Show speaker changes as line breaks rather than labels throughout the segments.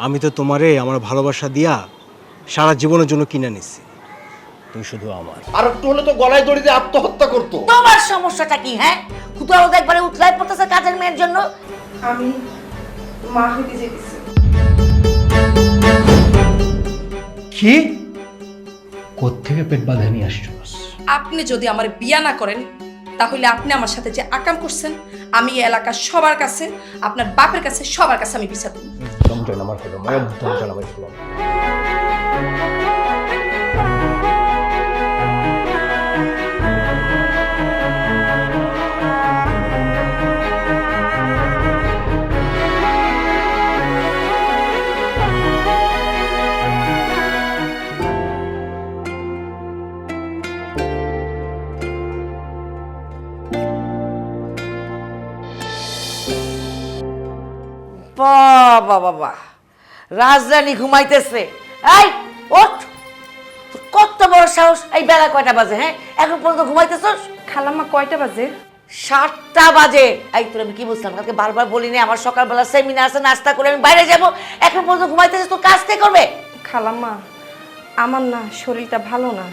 আমি তো তোমারে আমার ভালোবাসা দিয়া সারা জীবনের জন্য কিনে নিছি, তুমি শুধু আমার।
আর একটু হলে তো গলায় দড়ি দিয়ে আত্মহত্যা করতো।
তোমার সমস্যাটা কি? হ্যাঁ, খুদাও একবারে উতলাই পড়তেছে কাজের মেয়ের জন্য।
আমি মা হইতে যেতেছি।
কি? কোত্থেকে পেট বাঁধা নিয়ে আসছো?
আপনি যদি আমার বিয়া না করেন তাহলে আপনি আমার সাথে যে আকাম করছেন আমি এই এলাকার সবার কাছে, আপনার বাপের কাছে, সবার কাছে আমি বিচার দেব।
সমঝন আমার কথা, একদম জানাবাই শুনলাম।
বাবা বাবা, রাজরানী ঘুমাইতেছে। এই ওঠ, তোর কত বড় সাহস! এই বেলা কয়টা বাজে? হ্যাঁ, এখন পর্যন্ত ঘুমাইতেছস?
খালাম্মা কয়টা বাজে?
7টা বাজে। এই তোর আমি কি বলছিলাম কালকে? বারবার বলিনি আমার সকালবেলা সেমিনার আছে, নাস্তা করে আমি বাইরে যাব, এখন পর্যন্ত ঘুমাইতেছিস? তোর কাজ কে করবে?
খালাম্মা, আমার না শরীরটা ভালো না,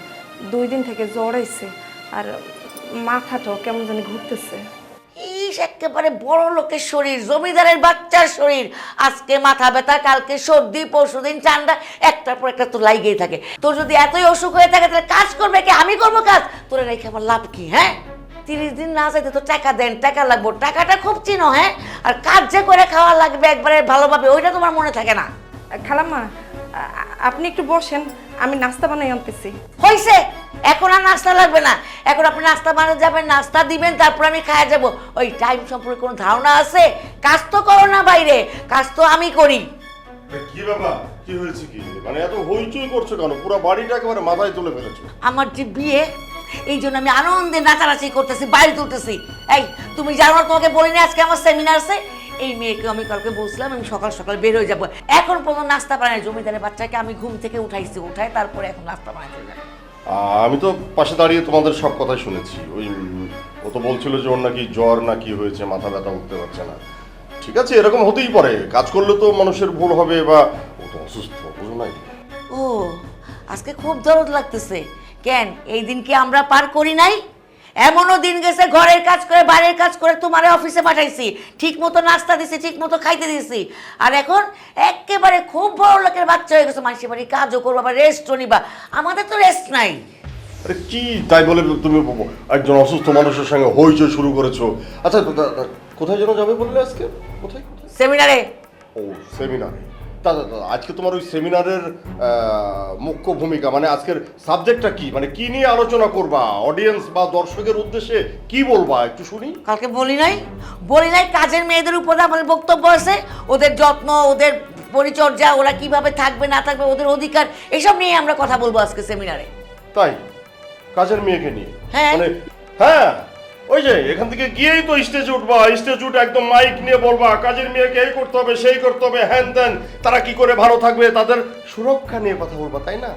2 দিন থেকে জ্বর আইছে, আর মাথাটাও কেমন জানি ঘুরতেছে।
ইস, একেবারে বড় লোকের শরীর, জমিদারের বাচ্চার শরীর। আজকে মাথা ব্যথা, কালকে সর্দি, পরশুদিন ঠান্ডা, একটার পর একটা তো লাইগেই থাকে। তোর যদি এতই অসুখ হয়ে থাকে তাহলে কাজ করবে কে? আমি করবো কাজ? তোরা রেখে আমার লাভ কি? হ্যাঁ, 30 দিন না যাইতে তো টাকা দেন, টাকা লাগবো, টাকাটা খুব চিনো। হ্যাঁ, আর কাজ যে করে খাওয়া লাগবে একবারে ভালোভাবে, ওইটা তোমার মনে থাকে না।
খালাম্মা, আপনি একটু বসেন, আমি নাস্তা বানাই আনতেছি।
হইছে, এখন আর নাস্তা লাগবে না। এখন আপনি নাস্তা বানাতে যাবেন, নাস্তা দিবেন, তারপর আমি খাওয়া যাব। ওই টাইম সম্পর্কে কোনো ধারণা আছে? কাজ তো করো না বাইরে, কাজ তো আমি করি।
কি বাবা, কি হয়েছে কি? মানে এত হইচই করছো কেন? পুরো বাড়িটা একেবারে মাথায় তুলে ফেলেছো।
আমার যে বিয়ে, এই জন্য আমি আনন্দে নাচানাচি করতেছি, বাইরে তুলতেছি। এই তুমি জানো না, তোমাকে বলিনি আজকে আমার সেমিনার আছে? এই মেয়েকে আমি কালকে বলছিলাম আমি সকাল সকাল বের হয়ে যাবো, এখন পর্যন্ত নাস্তা বানাই। জমিদারের বাচ্চাকে আমি ঘুম থেকে উঠাইছি, উঠাই তারপরে এখন নাস্তা বানাইতে যাবো।
আমি তো পাশে দাঁড়িয়ে তোমাদের সব কথাই শুনেছি। ওই ও তো বলছিল যে ওর নাকি জ্বর না কি হয়েছে, মাথা ব্যথা উঠতে পারছে না। ঠিক আছে, এরকম হতেই পারে, কাজ করলে তো মানুষের ভুল হবে, বা ও তো অসুস্থ, বুঝো নাই?
ও, আজকে খুব দরদ লাগতেছে কেন? এই দিন কি আমরা পার করি নাই? এমনও দিন গেছে ঘরের কাজ করে বাইরের কাজ করে তোমারে অফিসে পাঠাইছি, ঠিক মতো নাস্তা দিছি, ঠিক মতো খাইতে দিছি। আর এখন একেবারে খুব বড় লোকের বাচ্চা হয়ে গেছে, মানুষের বাড়ি কাজও করবা বা রেস্টও নিবা, আমাদের তো রেস্ট নাই।
আরে কি তাই বলে তুমি একজন অসুস্থ মানুষের সঙ্গে হইচই শুরু করেছো? আচ্ছা, কোথায় যেন যাবে বললে আজকে? কোথায়?
সেমিনারে।
ও, সেমিনারে। আজকে তোমার ওই সেমিনারের মুখ্য ভূমিকা, মানে আজকের সাবজেক্টটা কি? মানে কি নিয়ে আলোচনা করবা? অডিয়েন্স বা দর্শকের উদ্দেশ্যে কি বলবা একটু শুনি।
কালকে বলি নাই কাজের মেয়েদের উপরে আমাদের বক্তব্য আছে, ওদের যত্ন, ওদের পরিচর্যা, ওরা কিভাবে থাকবে না থাকবে, ওদের অধিকার, এসব নিয়ে আমরা কথা বলবো আজকে সেমিনারে।
তাই? কাজের মেয়েকে নিয়ে?
হ্যাঁ।
মানে হ্যাঁ, ওই যে এখান থেকে গিয়েই তো স্টেজে উঠবা, স্টেজে উঠে একদম মাইক নিয়ে বলবা কাজের মেয়েকে এই করতে হবে, সেই করতে হবে, হ্যান ত্যান, তারা কি করে ভালো থাকবে, তাদের সুরক্ষা নিয়ে কথা বলবা, তাই না?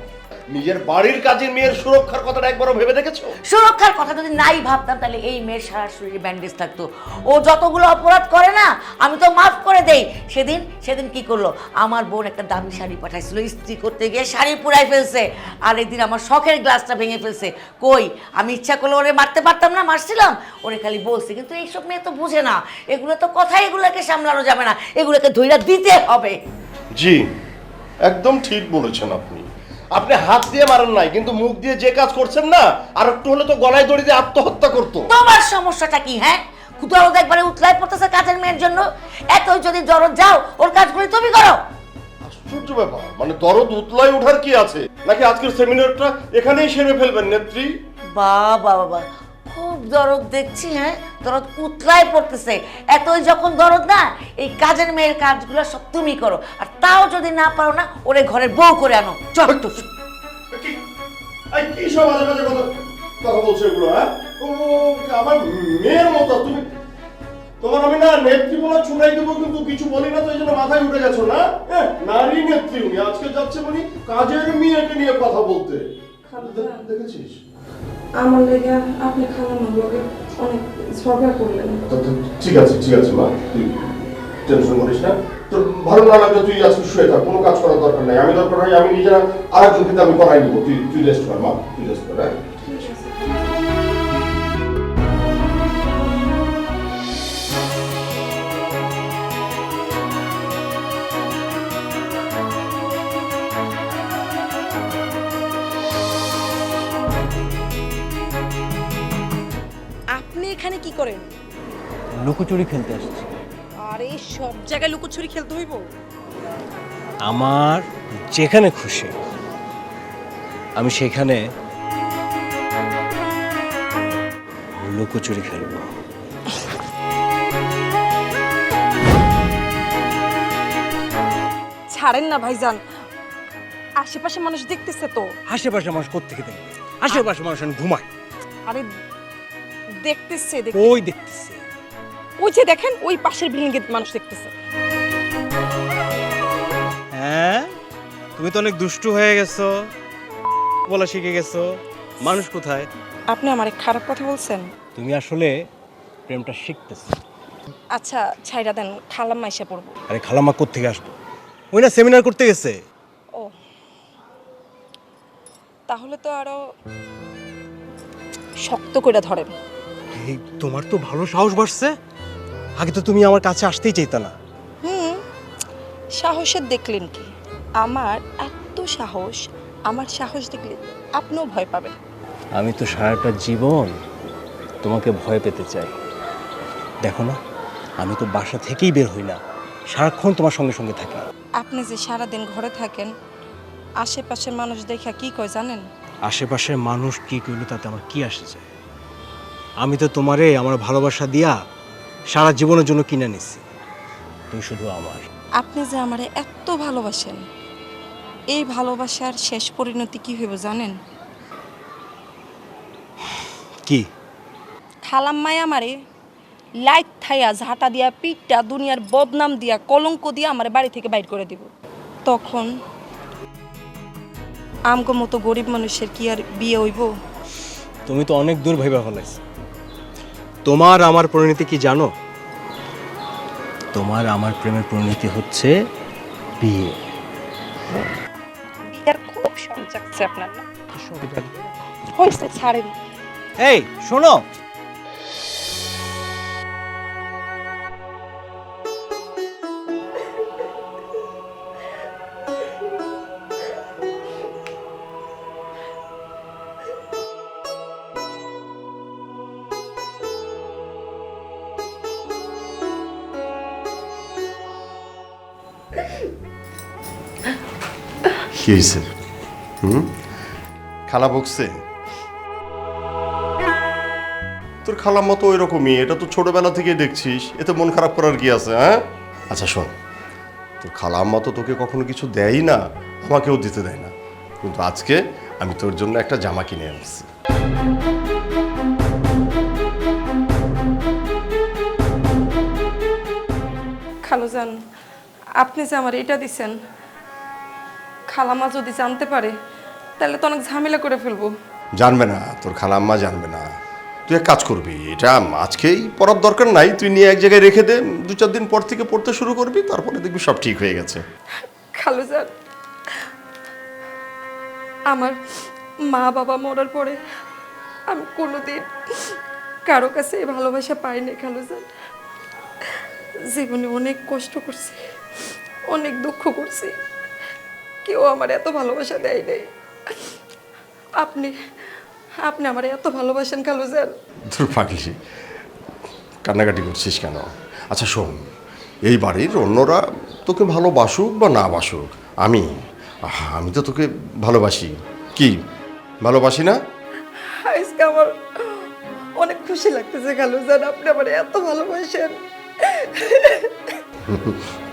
নিজের বাড়ির কাজের মেয়ের সুরক্ষার কথাটা একবারও ভেবে দেখেছো?
সুরক্ষার কথা যদি নাই ভাবতাম তাহলে এই মেয়ের সারা শরীরে ব্যান্ডেজ থাকতো। ও যতগুলো অপরাধ করে না আমি তো মাফ করে দেই। সেদিন কি করলো, আমার বোন একটা দামি শাড়ি পাঠাইছিল, ইস্ত্রি করতে গিয়ে শাড়ি পুরাই ফেলছে। আর একদিন আমার শখের গ্লাসটা ভেঙে ফেলছে। কই, আমি ইচ্ছা করলে ওরে মারতে পারতাম না? মারছিলাম? ওরে খালি বলছি। কিন্তু এইসব মেয়ে তো বুঝে না, এগুলো তো কথা, এগুলোকে সামলানো যাবে না, এগুলোকে ধইরা দিতে হবে।
জি, একদম ঠিক বলেছেন আপনি। আপনি হাত দিয়ে মারেন নাই, কিন্তু মুখ দিয়ে যে কাজ করছেন না, আর একটু হলে তো গলায় দড়ি দিয়ে আত্মহত্যা করতো।
তোমার সমস্যাটা কি? হ্যাঁ, খুদাও একবারে উতলাই পড়তেছে কাজের মেয়ের জন্য। এতই যদি দরদ যাও, ওর কাজগুলি তুমি করো।
আশ্চর্য ব্যাপার, মানে দরদ উতলাই ওঠার কি আছে? নাকি আজকের সেমিনারটা এখানেই সেরে ফেলবেন নেত্রী?
বাবা বাবা, খুব দরদ দেখছি। হ্যাঁ, দরদ উতলাই পড়তেছে। এতই যখন দরদ না, এই কাজের মেয়ের কাজগুলো সব তুমি করো। আর তাও যদি না পারো না, ওরে ঘরের বউ করে আনো। চল তো।
কি সব আজে বাজে কথা বলছো এগুলো? হ্যাঁ, ও আমার মেয়ের মতো তুমি। তোমার আমি না নেত্রী বলা ছুড়াই দেবো, কিন্তু কিছু বলি না তো, এই জন্য মাথায় উঠে গেছো না? হ্যাঁ, নারী নেত্রী উনি, আজকে যাচ্ছে মানে কাজের মেয়েকে নিয়ে কথা বলতে। দেখেছিস
আমার লেগে আপনি খালাম্মার লগে অনেক ঝগড়া করলেন।
ঠিক আছে মা, তুই টেনশন করিস না। তোর ভালো না লাগলে তুই আজকে শুয়ে থাক, কোনো কাজ করার দরকার নাই। আমি দরকার হয় আমি নিজেরা আরেকজনকে আমি করাই দিব। তুই রেস্ট কর মা, তুই রেস্ট কর। হ্যাঁ
আপনি এখানে কি করেন?
লুকোচুরি খেলতে আসছি।
আর এই সব জায়গায় লুকোচুরি খেলতে হইব?
আমার যেখানে খুশি আমি সেখানে লুকোচুরি খেলবো।
ছাড়েন না ভাইজান, আশেপাশে মানুষ দেখতেছে তো।
আশেপাশে মানুষ কোত্থেকে দেখবে? আশেপাশে মানুষ এখন ঘুমায়।
আরে দেখতেছে
ওই দেখতেছে।
ওই যে দেখেন, ওই পাশের বিল্ডিং এর মানুষ দেখতেছে।
হ্যাঁ, তুমি তো অনেক দুষ্টু হয়ে গেছো, বলা শিখে গেছো। মানুষ কোথায়?
আপনি আমারে খারাপ কথা বলছেন?
তুমি আসলে প্রেমটা শিখতেছো।
আচ্ছা ছাইরা দেন, খালাম্মা এসে পড়বো।
আরে খালাম্মা কোত্থেকে আসতো? ওই না সেমিনার করতে গেছে।
ও তাহলে তো আরো শক্ত করে ধরেন।
এই তোমার তো ভালো সাহস বাড়ছে। আগে তো তুমি আমার কাছে আসতেই চাইতা না।
সাহসের দেখলেন কি? আমার এত সাহস, আমার সাহস দেখলে আপনিও ভয় পাবেন।
আমি তো সারাটা জীবন তোমাকে ভয় পেতে চাই। দেখো না, আমি তো বাসা থেকেই বের হই না, সারাক্ষণ তোমার সঙ্গে সঙ্গে থাকি।
আপনি যে সারাদিন ঘরে থাকেন, আশেপাশের মানুষ দেখা কি কয় জানেন?
আশেপাশের মানুষ কি করলো তাতে আমার কি আসে যায়? আমি তো তোমারে আমার ভালোবাসা দিয়া সারা জীবনের জন্য কিনে নিছি। তুমি শুধু আমার।
আপনি যে আমারে এত ভালোবাসেন, এই ভালোবাসার শেষ পরিণতি কি হইব জানেন?
কি?
খালাম্মাই আমারে লাইট থাইয়া ঝাঁটা দিয়া পিঠটা দুনিয়ার বদনাম দিয়া কলঙ্ক দিয়া আমার বাড়ি থেকে বাইর করে দিব। তখন আমগো মতো গরিব মানুষের কি আর বিয়ে হইব?
তুমি তো অনেক দূর ভাইবা ফেলাইছো। তোমার আমার পরিণতি কি জানো? তোমার আমার প্রেমের পরিণতি হচ্ছে বিয়ে।
বিয়ার খুব শখ জাগছে আপনার না? হয়েছে, ছাড়েন।
এই শোনো,
কি হয়েছে? খালা বকছে? তোর খালাম্মা তো ওই রকমই, এটা তো ছোটবেলা থেকেই দেখছিস, এতে মন খারাপ করার কি আছে? হ্যাঁ আচ্ছা শোন, তোর খালাম্মা তো তোকে কখনো কিছু দেয়ই না, আমাকেও দিতে দেয় না, কিন্তু আজকে আমি তোর জন্য একটা জামা কিনে আনছি।
খালুজান, আপনি যে আমার এটা দিছেন, খালামা যদি জানতে পারে তাহলে তো অনেক ঝামেলা করে ফেলবো।
জানবে না, তোর খালাম্মা জানবে না। তুই এক কাজ করবি, এটা আজকেই পড়ার দরকার নাই, তুই নিয়ে এক জায়গায় রেখে দে, 2-4 দিন পর থেকে পড়তে শুরু করবি, তারপরে দেখবি সব ঠিক হয়ে গেছে।
খালুজান, আমার মা বাবা মরার পরে আমি কোনোদিন কারো কাছে এই ভালোবাসা পাইনি খালুজান। জীবনে অনেক কষ্ট করছি, অনেক দুঃখ করছি, কেউ আমার এত ভালোবাসা দেয় নাই। আপনি আপনি আমার এত ভালোবাসেন খালুজান।
তোর পাগলি, কান্নাকাটি করছিস কেন? আচ্ছা শোন, এই বাড়ির অন্যরা তোকে ভালোবাসুক বা না বাসুক, আমি তো তোকে ভালোবাসি। কি ভালোবাসি না?
আজকে আমার অনেক খুশি লাগতেছে খালুজান, আপনি আমার এত ভালোবাসেন।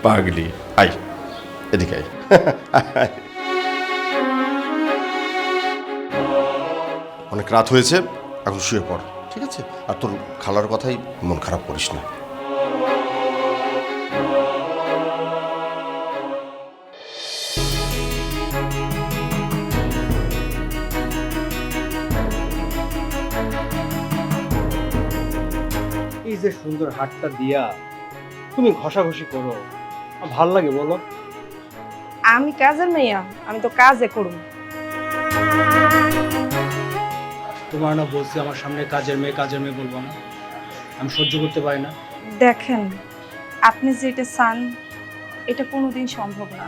পাগলি, আই এদিকে আই। অনেক রাত হয়েছে, এখন শুয়ে পড়, ঠিক আছে? আর তোর খালার কথাই মন খারাপ করিস না।
এই যে সুন্দর হাতটা দিয়া তুমি ঘষাঘষি করো, ভাল লাগে বলো?
আমি কাজের মেয়া, আমি তো কাজে করব।
তোমার না বলছি আমার সামনে কাজের মেয়ে বলবো না, আমি সহ্য করতে পারি না।
দেখেন, আপনি যেটা চান এটা কোনোদিন সম্ভব না।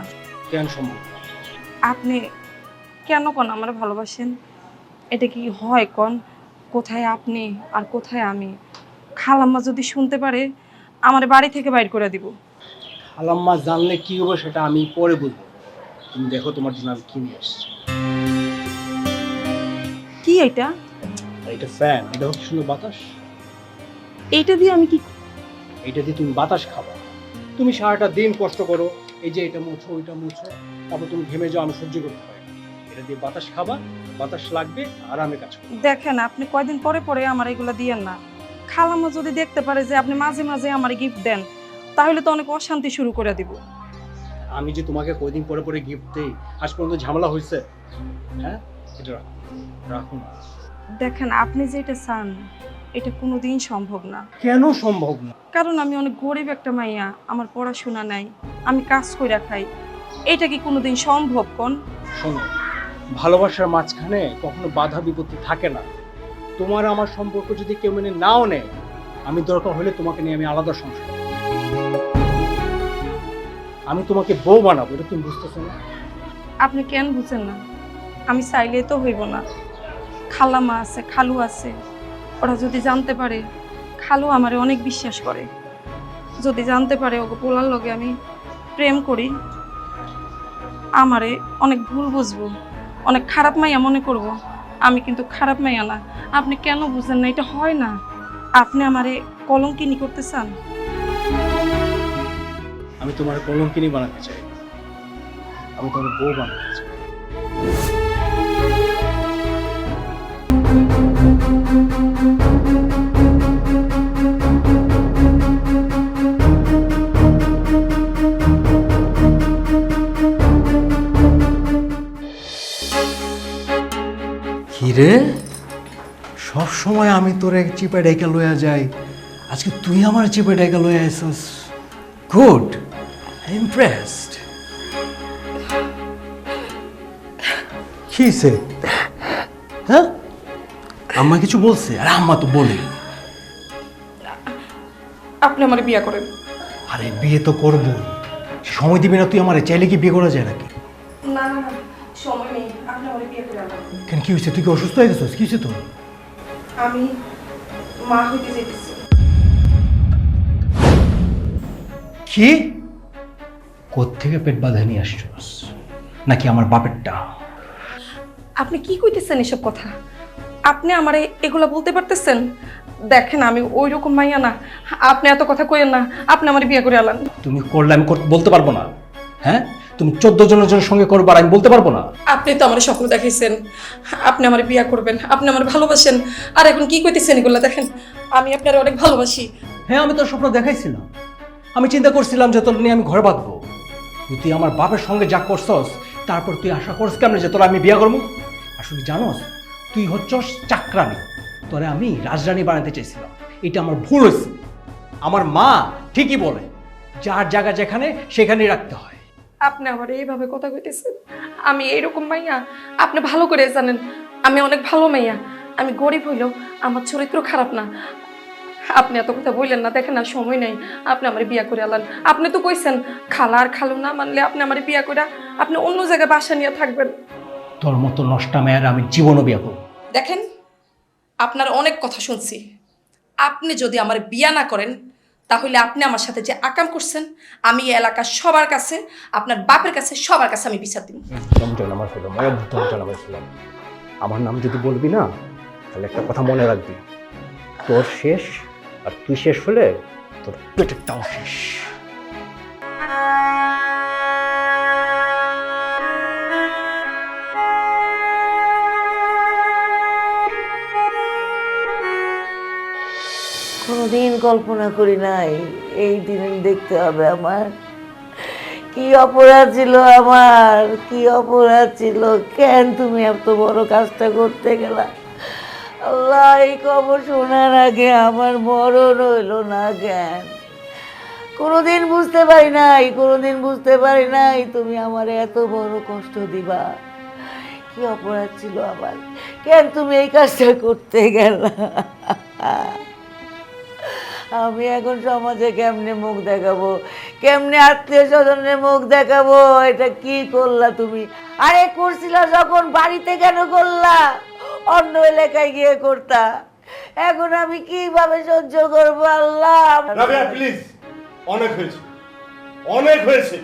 কেন সম্ভব?
আপনি কেন কোন আমার ভালোবাসেন? এটা কি হয় কোন? কোথায় আপনি আর কোথায় আমি? খালাম্মা যদি শুনতে পারে আমার বাড়ি থেকে বাইর করে দিব।
খালাম্মা জানলে কি হবে সেটা আমি পরে বলবো। তুমি দেখো তোমার জন্য আমি কি নিয়ে এসেছি।
কি এটা?
এটা ফ্যান, এটা হচ্ছে সুন্দর বাতাস।
এইটা দিয়ে আমি কি?
এইটা দিয়ে তুমি বাতাস খাবা। তুমি সারাটা দিন কষ্ট করো, এই যে এটা মুছো ওইটা মুছো, তারপর তুমি ঘেমে যাও, আমি সহ্য করতে পারি না। এটা দিয়ে বাতাস খাবা, বাতাস লাগবে, আরামে কাজ করবে।
দেখেন, আপনি কয়দিন পরে পরে আমার এগুলো দিয়েন না। খালাম্মা যদি দেখতে পারে যে আপনি মাঝে মাঝে আমার গিফট দেন, তাহলে তো অনেক অশান্তি শুরু করে দিব।
আমি যে তোমাকে কয়দিন পরে পরে গিফট দেই, আজ পর্যন্ত ঝামেলা হয়েছে? হ্যাঁ, এটা রাখো, রাখো না।
দেখেন, আপনি যেটা চান এটা কোনোদিন সম্ভব না।
কেন সম্ভব না?
কারণ আমি অনেক গরিব একটা মাইয়া, আমার পড়াশোনা নাই, আমি কাজ কইরা খাই। এটা কি কোনোদিন সম্ভব কোন?
শোনো, ভালোবাসার মাঝখানে কখনো বাধা বিপত্তি থাকে না। তোমার আমার সম্পর্ক যদি কেউ মেনে নাও নেয়, আমি দরকার হলে তোমাকে নিয়ে আমি আলাদা সংসার করব। আমি তোমাকে বউ বানাবো, এটা তুমি বুঝতেছো না?
আপনি কেন বুঝেন না? আমি চাইলে তো হইব না। খালামা আছে, খালু আছে, ওরা যদি জানতে পারে, খালু আমারে অনেক বিশ্বাস করে, যদি জানতে পারে ওকে পোলার লগে আমি প্রেম করি, আমারে অনেক ভুল বুঝবো, অনেক খারাপ মাইয়া মনে করব। আমি কিন্তু খারাপ মাইয়া না। আপনি কেন বুঝেন না? এটা হয় না। আপনি আমারে কলঙ্কিনী করতে চান।
আমি তোমার কলঙ্কিনী বানাতে চাই, আমি তোমার বউ বানাতে চাই। কিরে, সব সময় আমি তোরে চিপে ডেকে লইয়া যাই, আজকে তুই আমার চিপে ডেকে লইয়া আসছিস। Good, impressed. কিসে? হ্যাঁ, আম্মা কিছু বলছে? আরে আম্মা তো বলে।
আপনি আমার বিয়ে করেন।
আরে বিয়ে তো করবো, সময় দিবি না তুই আমারে? চাইলে কি বিয়ে করা যায় নাকি?
না না না, সময় নেই, আপনি আমার বিয়ে করে আনবেন।
কেন, কি হয়েছে? তুই কি অসুস্থ হয়ে গেছিস? কি হয়েছে তোর?
আমি মা হইতে যেতেছি।
কি? কোত্থেকে পেট বাঁধা নিয়ে আসছিস? নাকি আমার বাপেরটা?
আপনি কি কইতেছেন এসব কথা? আপনি আমারে এগুলা বলতে পারতেছেন? দেখেন, আমি ওই রকম মাইয়া না। আপনি এত কথা কইেন না, আপনি আমার বিয়ে করে আলান।
তুমি করলে আমি বলতে পারবো না? হ্যাঁ, তুমি 14 জনের সঙ্গে করবার, আমি বলতে পারবো না?
আপনি তো আমার স্বপ্ন দেখাইছেন, আপনি আমার বিয়ে করবেন, আপনি আমার ভালোবাসেন, আর এখন কি কইতেছেন এগুলা? দেখেন, আমি আপনার অনেক ভালোবাসি।
হ্যাঁ, আমি তোর স্বপ্ন দেখাইছিলাম, আমি চিন্তা করছিলাম যে তোর নিয়ে আমি ঘর বাঁধবো। তুই আমার বাপের সঙ্গে যা করছস, তারপর তুই আশা করছ কেমন যে তোর আমি বিয়ে করবো? আসলে জানোস, তুই হচ্ছস চাকরানি, তোরে আমি রাজরানী বানাতে চাইছিলাম। এটা আমার ভুল হয়েছে। আমার মা ঠিকই বলে, যার জায়গা যেখানে সেখানেই রাখতে হয়।
আপনি আমার এইভাবে কথা কইতেছেন? আমি এইরকম মাইয়া? আপনি ভালো করে জানেন আমি অনেক ভালো মাইয়া। আমি গরিব হইলেও আমার চরিত্র খারাপ না। আপনি এত কথা বললেন না। দেখেন না, সময় নেই, আপনি আমার বিয়া করে আলান। আপনি তো কইছেন খালা আর খালু না মানলে আপনি আমার বিয়া করে আপনি অন্য জায়গায় বাসা নিয়ে থাকবেন।
তোর মতো নষ্টা মেয়ের আমি জীবনও বিয়ে করবো।
দেখেন, আপনার অনেক কথা শুনছি। আপনি যদি আমার বিয়া না করেন, তাহলে আপনি আমার সাথে যে আকাম করছেন, আমি এই এলাকার সবার কাছে, আপনার বাপের কাছে, সবার কাছে আমি বিচার দিব।
আমার নাম যদি বলবি না, তাহলে একটা কথা মনে রাখবি, তোর শেষ, আর তুই শেষ হলে তোর পেটেরটাও শেষ।
কোনোদিন কল্পনা করি নাই এই দিন দেখতে হবে আমার। কি অপরাধ ছিল আমার, কি অপরাধ ছিল! কেন তুমি এত বড় কাজটা করতে গেলা? আল্লাহ, এই খবর শোনার আগে আমার মরণ হইল না কেন? কোনোদিন বুঝতে পারি নাই, কোনোদিন বুঝতে পারি নাই তুমি আমার এত বড় কষ্ট দিবা। কি অপরাধ ছিল আমার, কেন তুমি এই কাজটা করতে গেলা? আমি এখন সমাজে কেমনে মুখ দেখাবো, কেমনে আত্মীয় স্বজনের মুখ দেখাবো? এটা কি করলা তুমি? আরে করছিলা যখন বাড়িতে কেন করলা? অন্য এলাকায় গিয়ে করতা। এখন আমি কিভাবে সহ্য করবো আল্লাহ?
রাবেয়া প্লিজ, অনেক হয়েছে, অনেক হয়েছে।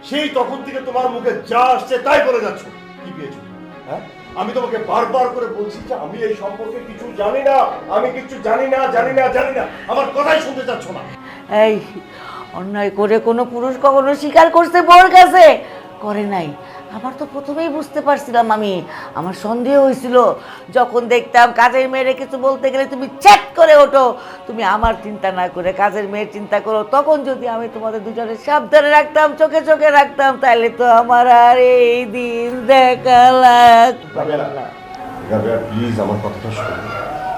সেই তখন থেকে তোমার মুখে যা আসছে তাই বলে যাচ্ছ। কি পেয়েছো? হ্যাঁ, আমি তোমাকে বারবার করে বলছি যে আমি এই সম্পর্কে কিছু জানি না, আমি কিছু জানি না, জানি না, জানি না। আমার কথাই শুনতে চাচ্ছ না।
এই অন্যায় করে কোনো পুরুষ কখনো স্বীকার করছে বোর কাছে? করে নাই। আমার তো প্রথমেই বুঝতে পারছিলাম, আমার সন্দেহ হয়েছিল যখন দেখতাম কাজের মেয়েরে কিছু বলতে গেলে তুমি চ্যাট করে ওঠো, তুমি আমার চিন্তা না করে কাজের মেয়ের চিন্তা করো। তখন যদি আমি তোমাদের দুজনের সাবধানে রাখতাম, চোখে চোখে রাখতাম, তাহলে তো আমার আর এই দিন দেখা লাগতো না।
রাবেয়া প্লিজ আমার কথাটা শোনো,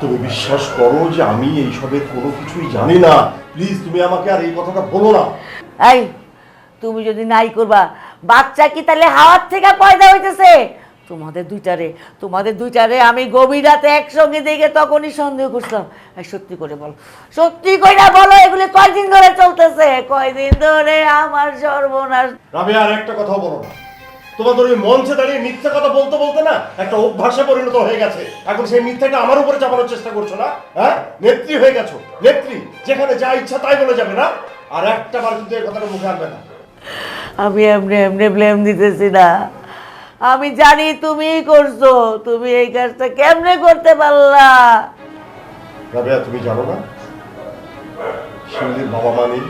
তুমি বিশ্বাস করো যে আমি এইসবের কোনো কিছুই জানি না। প্লিজ তুমি আমাকে আর এই কথাটা বলো না।
এই তুমি যদি নাই করবা, বাচ্চা কি তাহলে হাওয়ার থেকে পয়দা হইতেছে? তোমাদের দুইটারে আমি গভীর রাতে একসঙ্গে দেখে তখনই সন্দেহ করছিলাম। এই সত্যি করে বলো, সত্যি কইরা বলো, এগুলি কয়দিন ধরে চলতেছে? কয়দিন ধরে আমার সর্বনাশ।
রাবেয়া আর একটা কথা বলো না। তোমাদের ওই মঞ্চে দাঁড়িয়ে মিথ্যা কথা বলতে বলতে না একটা অভ্যাসে পরিণত হয়ে গেছে। এখন সেই মিথ্যাটা আমার উপরে চাপানোর চেষ্টা করছো না? হ্যাঁ, নেত্রী হয়ে গেছো, নেত্রী, যেখানে যা ইচ্ছা তাই বলে যাবে না। আর একটা বার কিন্তু এই কথাটা মুখে আনবে না।
আমি এমনি এমনি ব্লেম দিতেছি না, আমি জানি তুমিই করছো। তুমি এই কাজটা কেমনে করতে পারলা?
রাবেয়া তুমি জানো না, শিউলির বাবা মা নেই।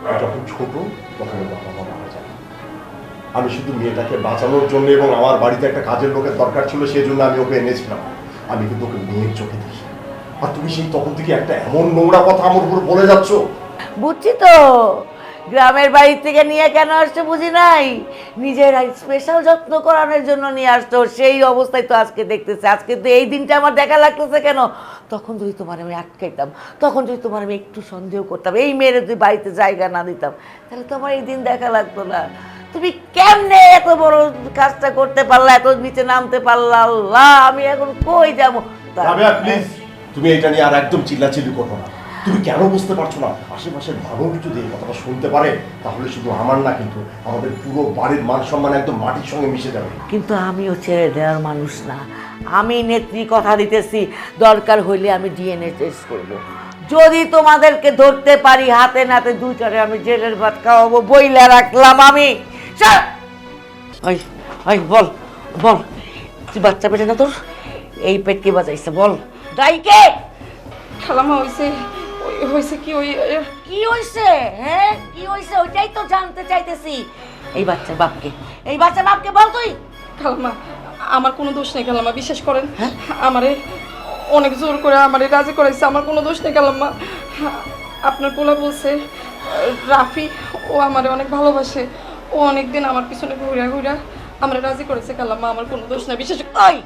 ও যখন ছোট তখন ওর বাবা মা মারা যায়। আমি শুধু মেয়েটাকে বাঁচানোর জন্য এবং আমার বাড়িতে একটা কাজের লোকের দরকার ছিল সেই জন্য আমি ওকে এনেছিলাম। আমি কিন্তু ওকে মেয়ের চোখে দেখি। আর তুমি সেই তখন থেকে একটা এমন নোংরা কথা আমার উপর বলে যাচ্ছ।
বুঝছি তো, গ্রামের বাড়ি থেকে নিয়ে কেন আসছে বুঝি নাই, নিজের স্পেশাল যত্ন করানোর জন্য নিয়ে আসতো। সেই অবস্থায় তো আজকে দেখতেছে। আজকে তো এই দিনটা আমার দেখা লাগতেছে কেন? তখন যদি তোমার আমি আটকাইতাম, তখন যদি তোমার আমি একটু সন্দেহ করতাম, এই মেয়ের যদি বাড়িতে জায়গা না দিতাম, তাহলে তো আমার এই দিন দেখা লাগতো না। তুমি কেমনে এত বড় কাজটা করতে পারলা, এত নিচে নামতে পারলা? আল্লাহ, আমি এখন কই যাবো?
রাবেয়া প্লিজ, তুমি এটা নিয়ে আর একদম চিল্লাচিল্লি করো না। তুমি কেন বুঝতে পারছো না? আশেপাশের মানুষ যদি এই কথাটা শুনতে পারে তাহলে শুধু আমার না, কিন্তু আমাদের পুরো বাড়ির মান সম্মান একদম মাটির সঙ্গে মিশে যাবে।
কিন্তু আমিও ছেড়ে দেওয়ার মানুষ না। আমি নেত্রী কথা দিতেছি, দরকার হইলে আমি ডিএনএ টেস্ট করব। যদি তোমাদেরকে ধরতে পারি হাতে নাতে, দুইটারে আমি জেলের ভাত খাওয়াবো বইলা রাখলাম আমি। ওই ওই বল বল, তুই বাচ্চা পেটে না তোর? এই পেট কে বাজাইছে বল? দাইকে
খালামা হয়েছে হয়েছে কি ওই
কি হইছে? হ্যাঁ কি হইছে ওইটাই তো জানতে চাইতেছি। এই বাচ্চার বাপকে, এই বাচ্চার বাপকে বল তুই।
খালামা আমার কোনো দোষ নেই খালামা, বিশ্বাস করেন। আমারে অনেক জোর করে আমারে রাজি করাইছে, আমার কোনো দোষ নেই খালাম্মা। আপনার পোলা বলছে রাফি ও আমারে অনেক ভালোবাসে, ও অনেকদিন আমার পিছনে ঘুরা ঘুরা আমারে রাজি করেছে খালাম্মা, আমার কোনো দোষ নেই বিশ্বাস।
ওই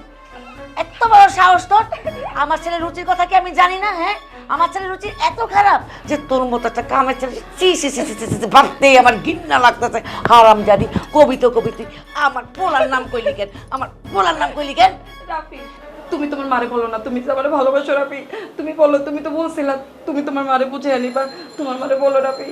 এত বড় সাহস তোর! আমার ছেলের রুচির কথা কি আমি জানি না? হ্যাঁ, আমার ছেলের রুচি এত খারাপ যে তোর মতো একটা কামের ছেলে ভাবতেই আমার ঘৃণা লাগতেছে। হারাম জানি, কবিতা তুই আমার পোলার নাম কইলি কেন? আমার পোলার নাম কইলি কেন?
রাফি তুমি তোমার মারে বলো না, তুমি তো আমার ভালোবাসো রাফি, তুমি বলো। তুমি তো বলছিলা তুমি তোমার মারে বুঝে আনিবা, তোমার মারে বলো রাফি।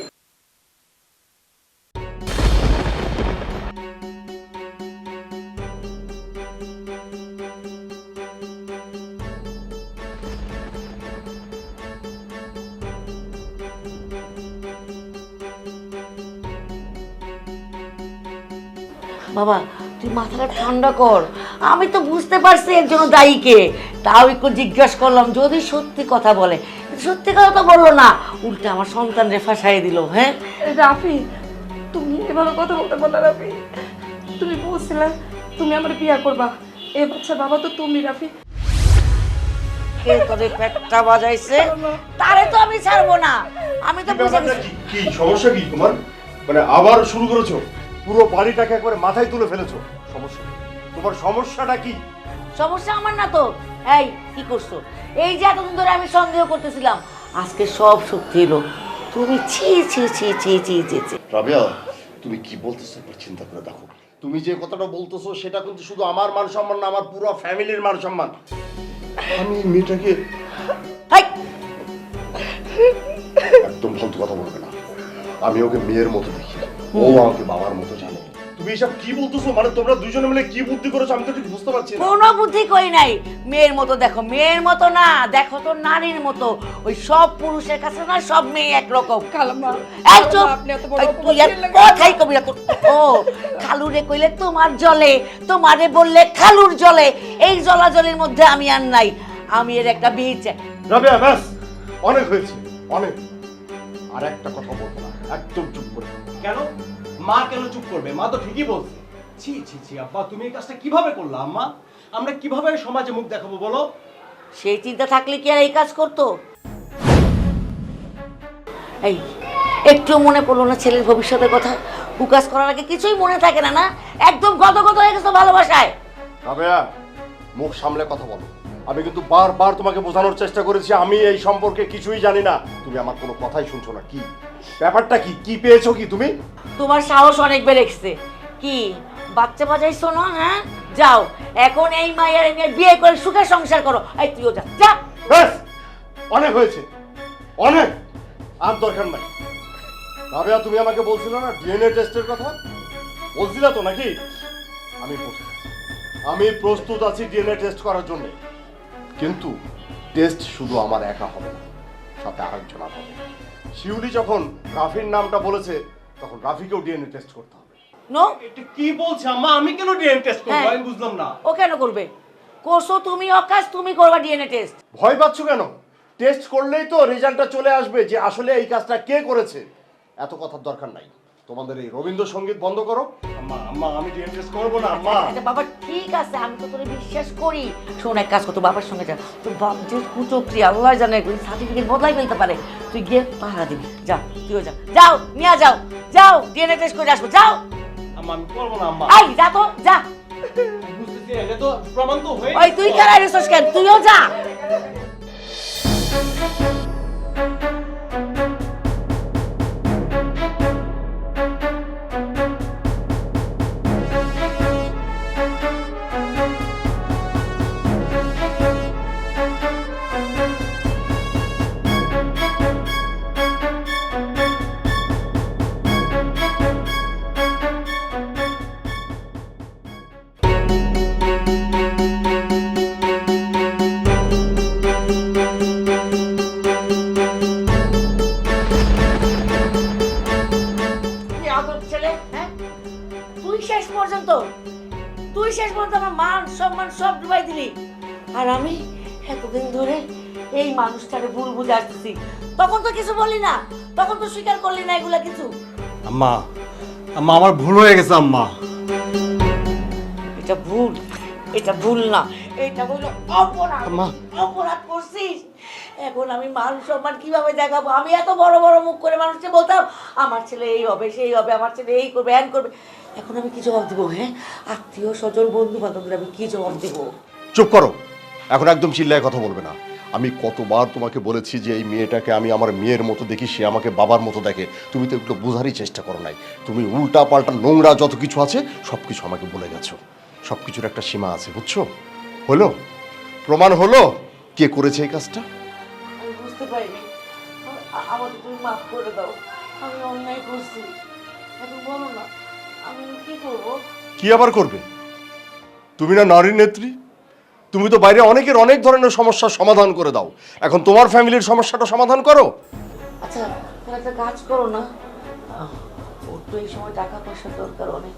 বাবা তুই মাথাটা ঠান্ডা কর, আমি তো বুঝতে পারছি এর জন্য দায়ী কে। তাও একটু জিজ্ঞাসা করলাম যদি সত্যি কথা বলে। সত্যি কথা তো বললো না, উল্টে আমার সন্তানরে ফাঁসাই দিল। হ্যাঁ
রাফি তুমি এভাবে কথা বলতে পারো রাফি, তুমি বলছিলে তুমি আমার বিয়া করবা, এ বাচ্চা বাবা তো তুমি রাফি।
কে তোদের পেটটা বাজাইছে তারে তো আমি ছাড়বো না। আমি তো বুঝে
ব্যাপারটা কি সমস্যা কি তোমার? মানে আবার শুরু করেছো? পুরো বাড়িটাকে একবারে মাথায় তুলে ফেলেছো। সমস্যা কি? তোমার সমস্যাটা কি?
সমস্যা আমার না তো। এই কি করছো? এই যে এতদিন ধরে আমি সন্দেহ করতেছিলাম, আজকে সব সত্যি এলো। তুমি ছি ছি ছি ছি ছি ছি ছি।
রাবেয়া, তুমি কি বলতেছো একবার চিন্তা করে দেখো। তুমি যে কথাটা বলতেছো সেটা কিন্তু শুধু আমার মান সম্মান না, আমার পুরো ফ্যামিলির মান সম্মান। আমি এই মেয়েটাকে
হাই,
একদম ফালতু কথা বলবে না। আমি ওকে মেয়ের মতো দেখি, ও আমাকে বাবার মতো জানে। তুমি এসব কি বলতেছো? মানে তোমরা দুজনে মিলে কি বুদ্ধি করেছো আমি তো ঠিক বুঝতে পারছি না।
কোনো বুদ্ধি করি নাই। মেয়ের মতো দেখো, মেয়ের মতো না, দেখো তো নারীর মতো। ওই সব পুরুষের কাছে না সব মেয়ে একরকম।
খালাম্মা,
এই চুপ,
আপনি এত বড়
এই
অপবাদ
তুই আর
দিলেন কেন?
কথাই কবি না তো। ও খালুরে কইলে তোমার জলে, তোমারে বললে খালুর জলে, এই জলাজলের মধ্যে আমি আর নাই। আমি এর একটা বীজ।
রাবেয়া, ব্যাস অনেক হয়েছে, অনেক। আর একটা কথা বলবো না, একদম চুপ করে।
কেন মা কেন চুপ করবে? মা তো ঠিকই বলছে। ছি ছি ছি আব্বা, তুমি এই কাজটা কিভাবে করলা আম্মা? আমরা কিভাবে সমাজে মুখ দেখাবো বলো?
সেই চিন্তা থাকলে কি আর এই কাজ করতো? এই একটু মনে পড়লো না ছেলের ভবিষ্যতের কথা? কুকাজ করার আগে কিছুই মনে থাকে না, না একদম গদগদ হয়ে গেছো ভালোবাসায়।
রাবেয়া, মুখ সামলে কথা বলো। আমি কিন্তু বারবার তোমাকে বোঝানোর চেষ্টা করেছি আমি এই সম্পর্কে কিছুই জানি না। তুমি আমার কোনো কথাই শুনছো না। কি ব্যাপারটা? কি কি পেয়েছো কি তুমি?
তোমার সাহস অনেক বেড়েছে। কি বাচ্চা বাজাইছো না? হ্যাঁ, যাও এখন এই মায়ের নিয়ে বিয়ে করে সুখে সংসার করো। এই তুইও যা, যা।
ব্যাস অনেক হয়েছে, অনেক। আর দরকার নাই। রাবেয়া, তুমি আমাকে বলছিলে না ডিএনএ টেস্টের কথা? বলছিলে তো নাকি? আমি প্রস্তুত আছি ডিএনএ টেস্ট করার জন্য। কিন্তু টেস্ট শুধু আমার একা হবে না, সাথে আরেকজন হবে। শিউলি যখন রাফির নামটা বলেছে তখন রাফিকেও ডিএনএ টেস্ট করতে হবে।
নো,
এটা কি বলছে আম্মা? আমি কেন ডিএনএ টেস্ট করবো?
হ্যাঁ।
আমি বুঝলাম না।
ও কেন করবে? করছো তুমি অকাজ, তুমি করবা ডিএনএ টেস্ট।
ভয় পাচ্ছ কেন? টেস্ট করলেই তো রেজাল্টটা চলে আসবে যে আসলে এই কাজটা কে করেছে। এত কথার দরকার নাই। তোমাদের এই রবীন্দ্রসঙ্গীত বন্ধ করো।
আম্মা আম্মা, আমি ডিএনএ টেস্ট করবো না আম্মা।
আচ্ছা বাবা, ঠিক আছে, আমি তো তোরে বিশ্বাস করি। শোন, এক কাজ কর, তোর বাবার সঙ্গে যা। তোর বাপ যে কুচক্রি, আল্লাহ জানে সার্টিফিকেট বদলাই ফেলতে পারে। তুই গিয়ে পাহারা দিবি। যা, তুইও যা, যাও নিয়ে যাও, যাও ডিএনএ টেস্ট করে আসবো, যাও।
আম্মা আমি করবো না আম্মা।
আই যা তো, যা।
বুঝতেছি, এটা তো প্রমাণ তো হয়ে
ওই তুই কেন রিসোর্স কেন? তুইও যা। তুই আদর ছেলে, হ্যাঁ? তুই শেষ পর্যন্ত আমার মান সম্মান সব ডুবাই দিলি। আর আমি এতদিন ধরে এই মানুষটারে ভুল বুঝে আসতেছি। তখন তো কিছু বললি না, তখন তো স্বীকার করলি না এগুলা কিছু।
আম্মা আম্মা, আমার ভুল হয়ে গেছে আম্মা।
এটা ভুল, এটা ভুল না, এটা হলো অপরাধ।
আম্মা।
অপরাধ করছিস। এখন আমি মান সম্মান কিভাবে দেখাবো? আমি এত বড় বড় মুখ করে মানুষকে বলতাম আমার ছেলে এই হবে, সেই হবে, আমার ছেলে এই করবে, হ্যান করবে। এখন আমি কি জবাব দিব? হ্যাঁ, আত্মীয় স্বজন বন্ধু বান্ধবদের আমি কি জবাব দিব?
চুপ করো, এখন একদম চিল্লায় কথা বলবে না। আমি কতবার তোমাকে বলেছি যে এই মেয়েটাকে আমি আমার মেয়ের মতো দেখি, সে আমাকে বাবার মতো দেখে। তুমি তো এগুলো বোঝারই চেষ্টা করো নাই। তুমি উল্টা পাল্টা নোংরা যত কিছু আছে সব কিছু আমাকে বলে গেছো। সব কিছুর একটা সীমা আছে, বুঝছো? হলো, প্রমাণ হলো কে করেছে এই কাজটা।
আমি বুঝতে পারিনি। আমাকে তুমি মাফ করে দাও, আমি অন্যায় করছি। এখন বলো না আমি কি করবো?
কি আবার করবে? তুমি না নারী নেত্রী? তুমি তো বাইরে অনেকের অনেক ধরনের সমস্যার সমাধান করে দাও। এখন তোমার ফ্যামিলির সমস্যাটা সমাধান করো।
আচ্ছা তাহলে একটা কাজ করো না, ওর তো এই সময় টাকা পয়সার দরকার অনেক।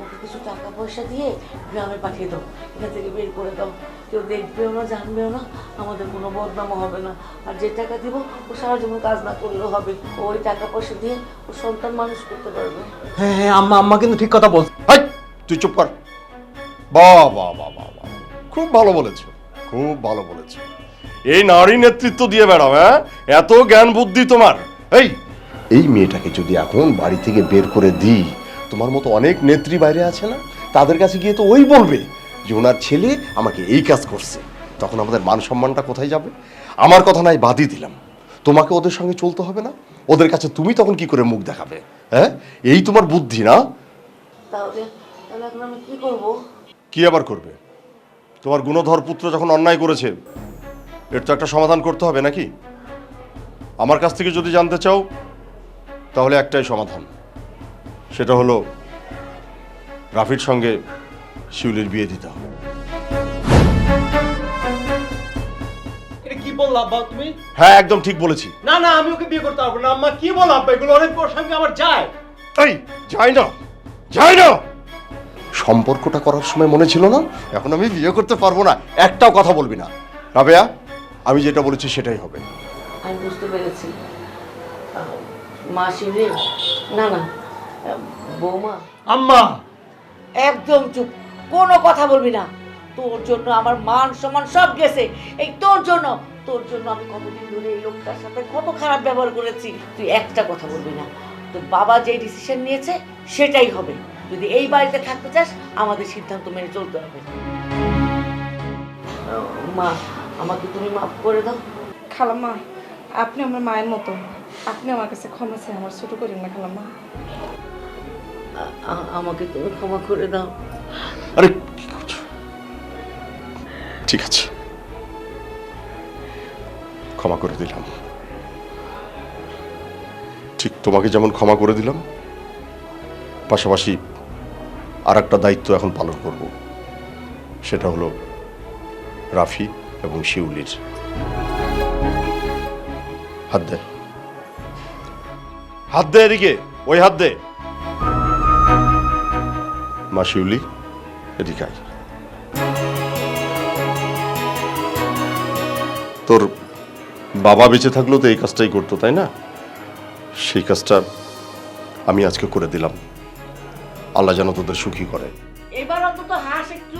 ওকে কিছু টাকা পয়সা দিয়ে গ্রামে পাঠিয়ে দাও, এখান থেকে বের করে দাও। কেউ দেখবেও না, জানবেও না, আমাদের কোনো বদনামও হবে না। আর যে টাকা দিব ও সারা জীবন কাজ না করলেও হবে। ওই টাকা পয়সা দিয়ে ও সন্তান মানুষ করতে পারবে।
হ্যাঁ হ্যাঁ আম্মা, আম্মা কিন্তু ঠিক কথা বলছে।
হাই, তুই চুপ কর। বাহ বাহ বাহ বাহ বাহ, খুব ভালো বলেছো, খুব ভালো বলেছো। এই নারী নেতৃত্ব দিয়ে বেড়াও, হ্যাঁ? এত জ্ঞান বুদ্ধি তোমার। এই মেয়েটাকে যদি এখন বাড়ি থেকে বের করে দিই, তোমার মতো অনেক নেত্রী বাইরে আছে না, তাদের কাছে গিয়ে তো ওই বলবে যে ওনার ছেলে আমাকে এই কাজ করছে। তখন আমাদের মান সম্মানটা কোথায় যাবে? আমার কথা নাই বাদই দিলাম, তোমাকে ওদের সঙ্গে চলতে হবে না। ওদের কাছে তুমি তখন কি করে মুখ দেখাবে? হ্যাঁ, এই তোমার বুদ্ধি না?
তাহলে তাহলে এখন আমি কি করবো?
কি আবার করবে? তোমার গুণধর পুত্র যখন অন্যায় করেছে, এর তো একটা সমাধান করতে হবে নাকি? আমার কাছ থেকে যদি জানতে চাও তাহলে একটাই সমাধান, সেটা হলো রাফির সঙ্গে শিউলির বিয়ে দিতে হবে।
এটা কি বললা আব্বা তুমি?
হ্যাঁ, একদম ঠিক বলেছি।
না না, আমি ওকে বিয়ে করতে পারবো না আম্মা। কি বল আব্বা, এগুলো অনেক ওর সঙ্গে আমার যায়।
এই যাই না, যাই না। সম্পর্কটা করার সময় মনে ছিল না এখন আমি বিয়ে করতে পারবো না, একটাও কথা বলবি না। রাবেয়া, আমি যেটা বলেছি সেটাই হবে।
আমি বুঝতে পেরেছি। মা শিউলি, না না, বৌমা,
আম্মা
একদম চুপ, কোনো কথা বলবি না। তোর জন্য আমার মান সম্মান সব গেছে, এই তোর জন্য। তোর জন্য আমি কতদিন ধরে এই লোকটার সাথে কত খারাপ ব্যবহার করেছি। তুই একটা কথা বলবি না। তোর বাবা যে ডিসিশন নিয়েছে সেটাই হবে। যদি এই বাড়িতে থাকতে চাস আমাদের সিদ্ধান্ত মেনে চলতে হবে। মা, আমাকে তুমি মাফ করে দাও।
খালাম্মা, আপনি আমার মায়ের মতো, আপনি আমার কাছে ক্ষমা চাই, আমার ছোট করেন না খালাম্মা।
আমাকে তুমি ক্ষমা করে দাও।
আরে কি করছো? ঠিক আছে, ক্ষমা করে দিলাম। ঠিক তোমাকে যেমন ক্ষমা করে দিলাম, পাশাপাশি আর একটা দায়িত্ব এখন পালন করব, সেটা হলো রাফি এবং শিউলির। হাত দে, হাত দে এদিকে, ওই হাত দে। মা শিউলি, এদিকে আয়। তোর বাবা বেঁচে থাকলেও তো এই কাজটাই করতো, তাই না? সেই কাজটা আমি আজকে করে দিলাম। আল্লাহ যেন তোদের সুখী করে।
এবার অন্তত হাস একটু।